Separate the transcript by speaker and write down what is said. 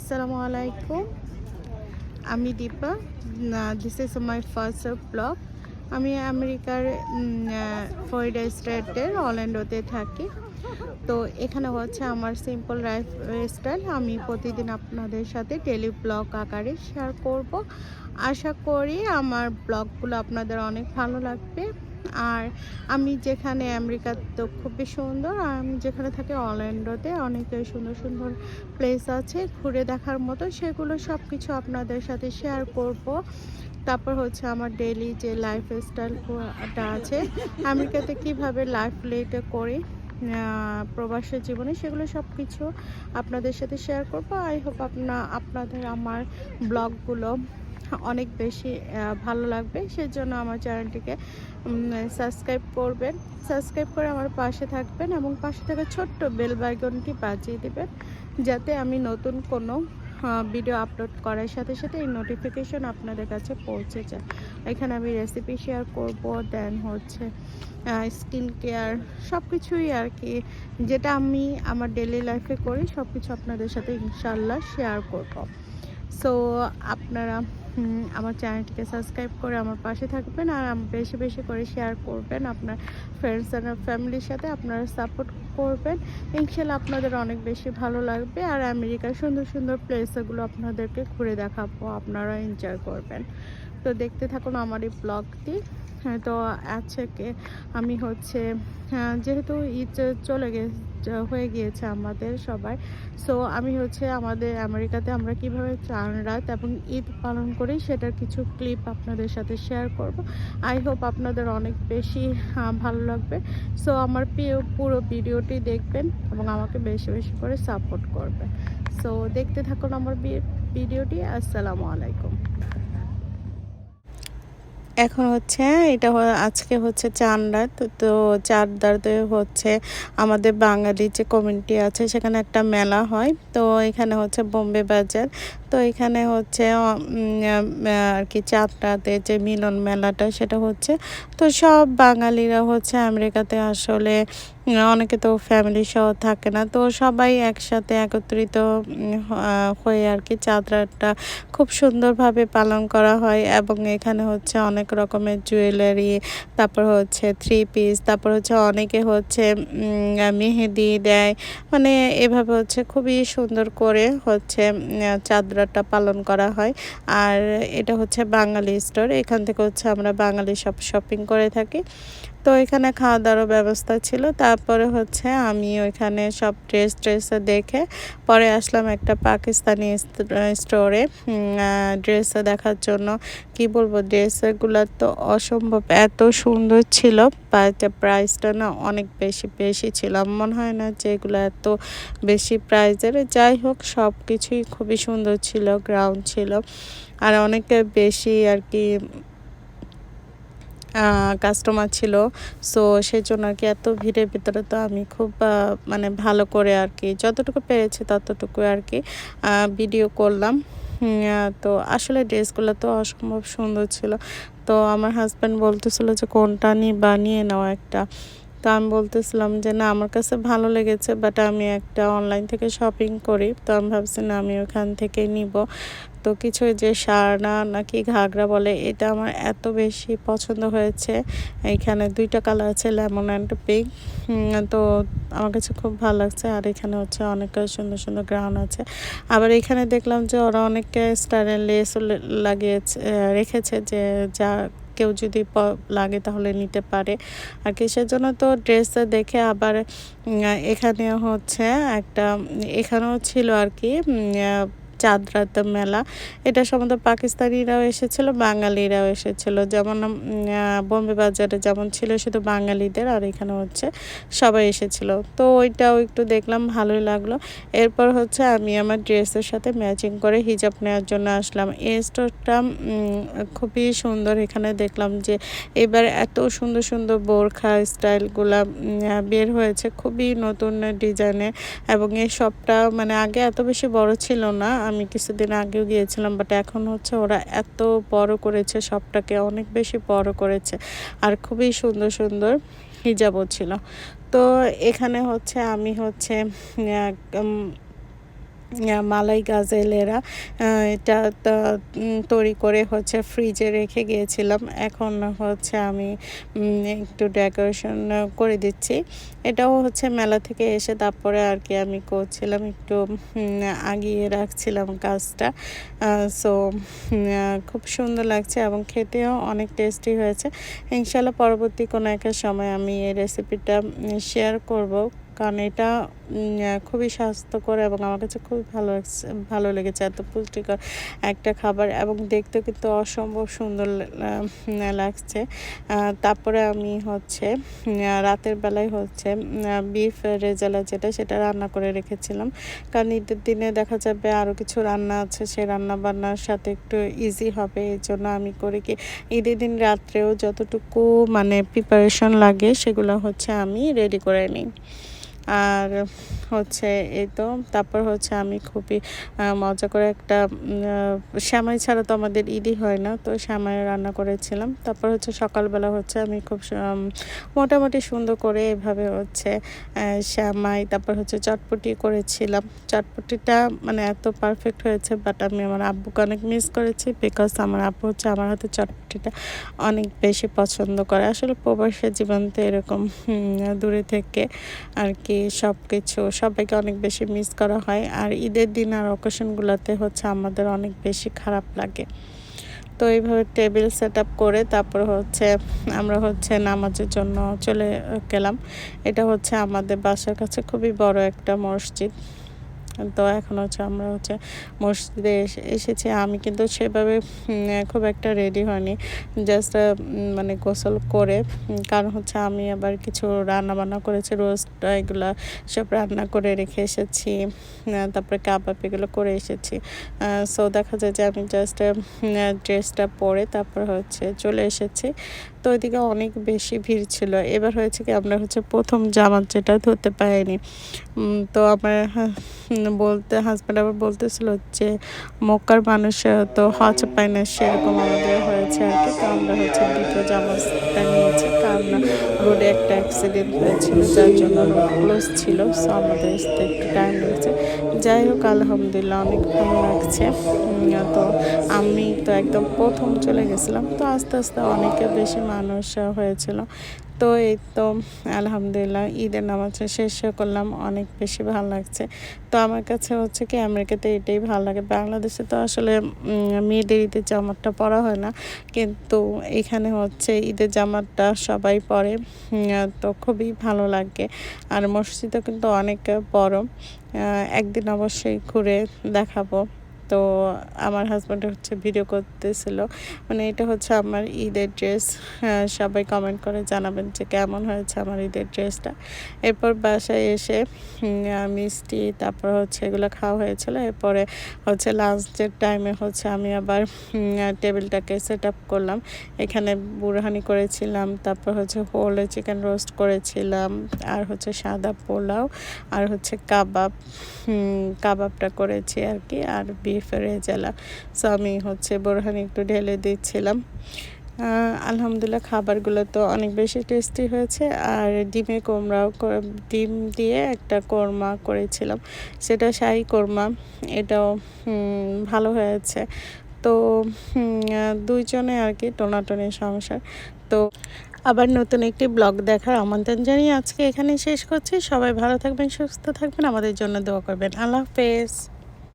Speaker 1: আসসালামু আলাইকুম, আমি Deepa. This is my first blog. আমি আমেরিকার ফ্লোরিডা স্টেটের অরল্যান্ডোতে থাকি। তো এখানে হচ্ছে আমার সিম্পল লাইফ স্টাইল। আমি প্রতিদিন আপনাদের সাথে ডেলি ব্লগ আকারে শেয়ার করব। আশা করি আমার ব্লগগুলো আপনাদের অনেক ভালো লাগবে। আর আমি যেখানে আমেরিকা তো খুবই সুন্দর, আর আমি যেখানে থাকি অরল্যান্ডোতে অনেক সুন্দর সুন্দর প্লেস আছে ঘুরে দেখার মতো, সেগুলো সব কিছু আপনাদের সাথে শেয়ার করব। তারপর হচ্ছে আমার ডেইলি যে লাইফ স্টাইলটা আছে, আমেরিকাতে কিভাবে লাইফ লিড করি প্রবাসী জীবনে, সেগুলো সব কিছু আপনাদের সাথে শেয়ার করব। আই হোপ আপনাদের আমার ব্লগগুলো অনেক বেশি ভালো লাগবে। সেজন্য আমার চ্যানেলটিকে সাবস্ক্রাইব করবেন, সাবস্ক্রাইব করে আমার পাশে থাকবেন এবং পাশে থাকা ছোট্ট বেল আইকনটি বাজিয়ে দেবেন, যাতে আমি নতুন কোনো ভিডিও আপলোড করার সাথে সাথে এই নোটিফিকেশন আপনাদের কাছে পৌঁছে যায়। এখানে আমি রেসিপি শেয়ার করব, দেন হচ্ছে স্কিন কেয়ার, সব কিছুই আর কি, যেটা আমি আমার ডেলি লাইফে করি সব কিছু আপনাদের সাথে ইনশাল্লাহ শেয়ার করব। সো আপনারা আমার চ্যানেলটিকে সাবস্ক্রাইব করে আমার পাশে থাকবেন, আর বেশি বেশি করে শেয়ার করবেন আপনার ফ্রেন্ডস অ্যান্ড ফ্যামিলির সাথে। আপনারা সাপোর্ট করবেন, ইনশাল্লাহ আপনাদের অনেক বেশি ভালো লাগবে। আর আমেরিকার সুন্দর সুন্দর প্লেসগুলো আপনাদেরকে ঘুরে দেখাবো, আপনারা এনজয় করবেন। তো দেখতে থাকুন আমার এই ব্লগটি। তো আজকে আমি হচ্ছে যেহেতু ঈদ হয়ে গিয়েছে আমাদের সবাই, সো আমি হচ্ছে আমাদের আমেরিকাতে আমরা কিভাবে চাঁদ রাত এবং ঈদ পালন করি সেটার কিছু ক্লিপ আপনাদের সাথে শেয়ার করব। আই হোপ আপনাদের অনেক বেশি ভালো লাগবে। সো আমার পুরো ভিডিওটি দেখবেন এবং আমাকে বেশি বেশি করে সাপোর্ট করবেন। সো দেখতে থাকুন আমার ভিডিওটি। আসসালামু আলাইকুম। এখন হচ্ছে আজকে হচ্ছে চাঁদ রাত। তো চাঁদ রাতে হচ্ছে আমাদের বাঙালি যে কমিউনিটি আছে সেখানে একটা মেলা হয়। তো এখানে হচ্ছে বোম্বে বাজার। তো এখানে হচ্ছে আর কি চাঁদ রাতে যে মিলন মেলাটা সেটা হচ্ছে। তো সব বাঙালিরা হচ্ছে আমেরিকাতে আসলে অনেকে তো ফ্যামিলি সহ থাকে না, তো সবাই একসাথে একত্রিত হয়ে আর কি চাঁদ রাতটা খুব সুন্দরভাবে পালন করা হয়। এবং এখানে হচ্ছে অনেক রকমের জুয়েলারি, তারপর হচ্ছে থ্রি পিস, তারপর হচ্ছে অনেকে হচ্ছে মেহেদি দেয়, মানে এভাবে হচ্ছে খুবই সুন্দর করে হচ্ছে চাঁদ রাতটা পালন করা হয়। আর এটা হচ্ছে বাঙালি স্টোর, এখান থেকে হচ্ছে আমরা বাঙালি সব শপিং করে থাকি। তো এখানে খাওয়া দাওয়ার ব্যবস্থা ছিল। তারপরে হচ্ছে আমি ওইখানে সব ড্রেস দেখে পরে আসলাম একটা পাকিস্তানি স্টোরে ড্রেস দেখার জন্য। কি বলবো, ড্রেসগুলো তো অসম্ভব এত সুন্দর ছিল, প্রাইসটা না অনেক বেশি ছিল। মনে হয় না যে এগুলো এত বেশি প্রাইসের। যাই হোক, সব কিছুই খুবই সুন্দর ছিল, গ্রাউন্ড ছিল, আর অনেক বেশি আর কি কাস্টমার ছিল। সো সেই জন্য আর কি এত ভিড়ের ভিতরে তো আমি খুব মানে ভালো করে আর কি যতটুকু পেরেছি ততটুকু আর কি ভিডিও করলাম। তো আসলে ড্রেসগুলো তো অসম্ভব সুন্দর ছিল। তো আমার হাজব্যান্ড বলতেছিল যে কোনটা নিয়ে নাও একটা। তো আমি বলতেছিলাম যে না, আমার কাছে ভালো লেগেছে, বাট আমি একটা অনলাইন থেকে শপিং করি, তো আমি ভাবছি না আমি ওখান থেকে নিব। তো কিছু যে শাড়না নাকি ঘাগরা বলে, এটা আমার এত বেশি পছন্দ হয়েছে। এখানে দুইটা কালার আছে, লেমন অ্যান্ড পিঙ্ক। তো আমার কাছে খুব ভালো লাগছে। আর এখানে হচ্ছে অনেক সুন্দর সুন্দর গ্রাউন্ড আছে। আবার এখানে দেখলাম যে ওরা অনেকটা স্টাইলের লেস লাগিয়েছে, রেখেছে, যে যা কেউ যদি লাগে তাহলে নিতে পারে আর কি। সেজন্য তো ড্রেস দেখে আবার এখানে হচ্ছে এখানেও ছিল আর কি চাঁদ রাত মেলা। এটা সম্বন্ধে পাকিস্তানিরাও এসেছিল, বাঙালিরাও এসেছিল। যেমন বোম্বে বাজারে যেমন ছিল শুধু বাঙালিদের, আর এখানে হচ্ছে সবাই এসেছিল। তো ওইটাও একটু দেখলাম, ভালোই লাগলো। এরপর হচ্ছে আমি আমার ড্রেসের সাথে ম্যাচিং করে হিজাব নেওয়ার জন্য আসলাম। এই স্টোরটা খুবই সুন্দর। এখানে দেখলাম যে এবার এত সুন্দর সুন্দর বোরখা স্টাইলগুলা বের হয়েছে, খুবই নতুন ডিজাইনে। এবং এই শপটা মানে আগে এত বেশি বড় ছিল না, আমি কিছুদিন আগেও গিয়েছিলাম, বাট এখন হচ্ছে ওরা এত বড় করেছে, শপটাকে অনেক বেশি বড় করেছে। আর খুবই সুন্দর সুন্দর হিজাবও ছিল। তো এখানে হচ্ছে আমি হচ্ছে মালাই গাজেলেরা এটা তৈরি করে হচ্ছে ফ্রিজে রেখে গিয়েছিলাম। এখন হচ্ছে আমি একটু ডেকোরেশন করে দিচ্ছি। এটাও হচ্ছে মেলা থেকে এসে তারপরে আর কি আমি করছিলাম, একটু আগিয়ে রাখছিলাম কাজটা। সো খুব সুন্দর লাগছে এবং খেতেও অনেক টেস্টি হয়েছে। ইনশাল্লাহ পরবর্তী কোনো একটা সময় আমি এই রেসিপিটা শেয়ার করব, কারণ এটা খুবই স্বাস্থ্যকর এবং আমার কাছে খুবই ভালো লেগেছে। এত পুষ্টিকর একটা খাবার এবং দেখতেও কিন্তু অসম্ভব সুন্দর লাগছে। তারপরে আমি হচ্ছে রাতের বেলায় হচ্ছে বিফ রেজালা সেটা রান্না করে রেখেছিলাম, কারণ ঈদের দিনে দেখা যাবে আরও কিছু রান্না আছে, সেই রান্না বান্নার সাথে একটু ইজি হবে। এই জন্য আমি করি কি, ঈদের দিন রাত্রেও যতটুকু মানে প্রিপারেশন লাগে সেগুলো হচ্ছে আমি রেডি করে নিই। আর হচ্ছে এই তো তারপর হচ্ছে আমি খুবই মজা করে একটা সেমাই ছাড়া তো আমাদের ঈদই হয় না, তো সেমাই রান্না করেছিলাম। তারপর হচ্ছে সকালবেলা হচ্ছে আমি খুব মোটামুটি সুন্দর করে এভাবে হচ্ছে সেমাই, তারপর হচ্ছে চটপটি করেছিলাম। চটপটিটা মানে এত পারফেক্ট হয়েছে, বাট আমি আমার আব্বুকে অনেক মিস করেছি, বিকজ আমার আব্বু হচ্ছে আমার হাতে চটপটিটা অনেক বেশি পছন্দ করে। আসলে প্রবাসী জীবন তো এরকম, দূরে থেকে আর কি সব কিছু সবাইকে অনেক বেশি মিস করা হয়। আর ঈদের দিন আর অকেশনগুলোতে হচ্ছে আমাদের অনেক বেশি খারাপ লাগে। তো এইভাবে টেবিল সেট আপ করে তারপর হচ্ছে আমরা হচ্ছে নামাজের জন্য চলে গেলাম। এটা হচ্ছে আমাদের বাসার কাছে খুবই বড় একটা মসজিদ। তো এখন হচ্ছে আমরা হচ্ছে মসজিদে এসেছি। আমি কিন্তু সেভাবে খুব একটা রেডি হয়নি, জাস্ট মানে গোসল করে, কারণ হচ্ছে আমি আবার কিছু রান্না বান্না করেছি, রোস্ট এগুলো সব রান্না করে রেখে এসেছি, তারপরে কাবাব এগুলো করে এসেছি। সো দেখা যায় যে আমি জাস্ট ড্রেসটা পরে তারপর হচ্ছে চলে এসেছি। তো ওইদিকে অনেক বেশি ভিড় ছিল। এবার হয়েছে কি, আমরা হচ্ছে প্রথম জামাত যেটা ধরতে পারিনি। তো আমার হাজব্যান্ড আবার বলতেছিল যে মক্কার মানুষ তো হজ পায় না, সেরকম আমাদের হয়েছে আর কি। তো আমরা হচ্ছে দ্বিতীয় জামাজটা নিয়েছি, কারণ রোডে একটা অ্যাক্সিডেন্ট হয়েছিল, যার জন্য রোড ক্লোজ ছিল। সো আমাদের আসতে একটু টাইম লেগেছে। যাই হোক, আলহামদুলিল্লাহ অনেক ভালো লাগছে। তো আমি তো একদম প্রথম চলে গেছিলাম, তো আস্তে আস্তে অনেকে বেশি মানুষ হয়েছিল। তো এই তো আলহামদুলিল্লাহ ঈদের নামাজ শেষ করলাম, অনেক বেশি ভালো লাগছে। তো আমার কাছে হচ্ছে কি, আমেরিকাতে এটাই ভালো লাগে। বাংলাদেশে তো আসলে মেয়েদের ঈদের জামাটা পরা হয় না, কিন্তু এখানে হচ্ছে ঈদের জামাটা সবাই পরে। তো খুবই ভালো লাগে। আর মসজিদও কিন্তু অনেক বড়। একদিন অবশ্যই ঘুরে দেখাবো। তো আমার হাজব্যান্ড হচ্ছে ভিডিও করতেছিল, মানে এটা হচ্ছে আমার ঈদের ড্রেস। সবাই কমেন্ট করে জানাবেন যে কেমন হয়েছে আমার ঈদের ড্রেসটা। এরপর বাসায় এসে মিষ্টি তারপর হচ্ছে এগুলো খাওয়া হয়েছিল। এরপরে হচ্ছে লাঞ্চের টাইমে হচ্ছে আমি আবার টেবিলটাকে সেট আপ করলাম। এখানে বুরহানি করেছিলাম, তারপর হচ্ছে হোল চিকেন রোস্ট করেছিলাম, আর হচ্ছে সাদা পোলাও, আর হচ্ছে কাবাবটা করেছি আর কি, আর বিফ রেজালা। সো আমি হচ্ছে বোরহানি একটু ঢেলে দিচ্ছিলাম। আলহামদুলিল্লাহ খাবারগুলো তো অনেক বেশি টেস্টি হয়েছে। আর ডিম দিয়ে একটা কোরমা করেছিলাম, সেটা শাহী কোরমা, এটাও ভালো হয়েছে। তো দুইজনে আর কি টোনাটনি সংসার। তো আবার নতুন একটি ব্লগ দেখার আমন্ত্রণ জানিয়ে আজকে এখানে শেষ করছি। সবাই ভালো থাকবেন, সুস্থ থাকবেন, আমাদের জন্য দোয়া করবেন। আল্লাহ হাফেজ।